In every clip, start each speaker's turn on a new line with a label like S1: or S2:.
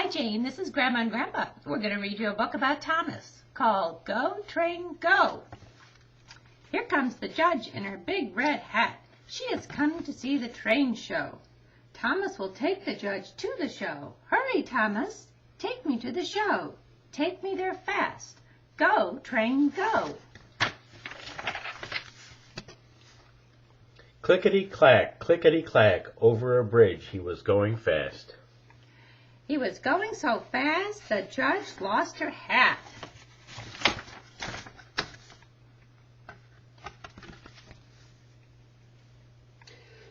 S1: Hi, Jane. This is Grandma and Grandpa. We're going to read you a book about Thomas called Go, Train, Go. Here comes the judge in her big red hat. She has come to see the train show. Thomas will take the judge to the show. Hurry, Thomas. Take me to the show. Take me there fast. Go, train, go.
S2: Clickety-clack, over a bridge he was going fast.
S1: He was going so fast, the judge lost her hat.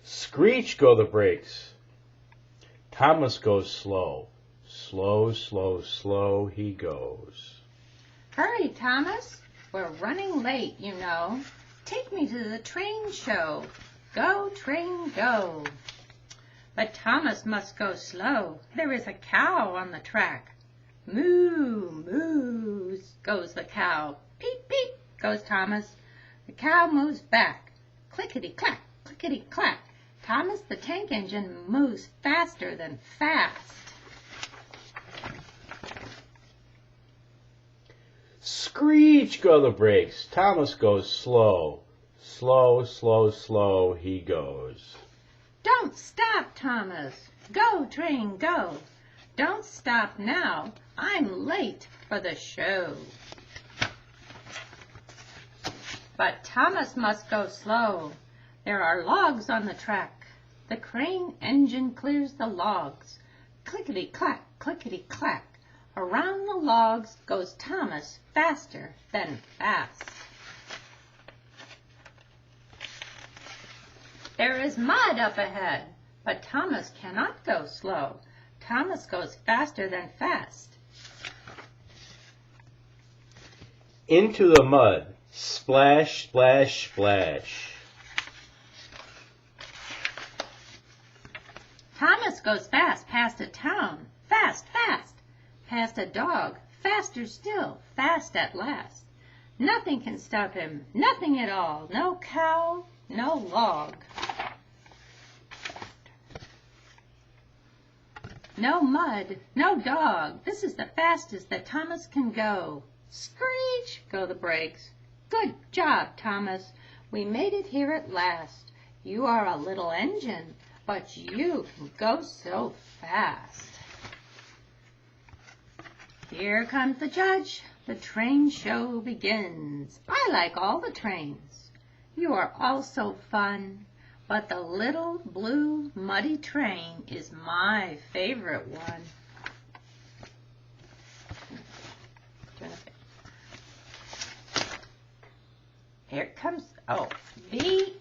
S2: Screech go the brakes. Thomas goes slow. Slow, slow, slow he goes.
S1: Hurry, Thomas. We're running late, you know. Take me to the train show. Go, train, go. But Thomas must go slow. There is a cow on the track. Moo, moo, goes the cow. Peep, peep, goes Thomas. The cow moves back. Clickety-clack, clickety-clack. Thomas the tank engine moves faster than fast.
S2: Screech go the brakes. Thomas goes slow. Slow, slow, slow he goes.
S1: Don't stop, Thomas. Go, train, go. Don't stop now. I'm late for the show. But Thomas must go slow. There are logs on the track. The crane engine clears the logs. Clickety-clack, clickety-clack. Around the logs goes Thomas faster than fast. There is mud up ahead, but Thomas cannot go slow. Thomas goes faster than fast.
S2: Into the mud. Splash, splash, splash.
S1: Thomas goes fast past a town. Fast, fast. Past a dog. Faster still. Fast at last. Nothing can stop him. Nothing at all. No cow, no log. No mud, no dog. This is the fastest that Thomas can go. Screech go the brakes. Good job, Thomas. We made it here at last. You are a little engine, but you can go so fast. Here comes the judge. The train show begins. I like all the trains. You are all so fun. But the little blue muddy train is my favorite one. Here comes, the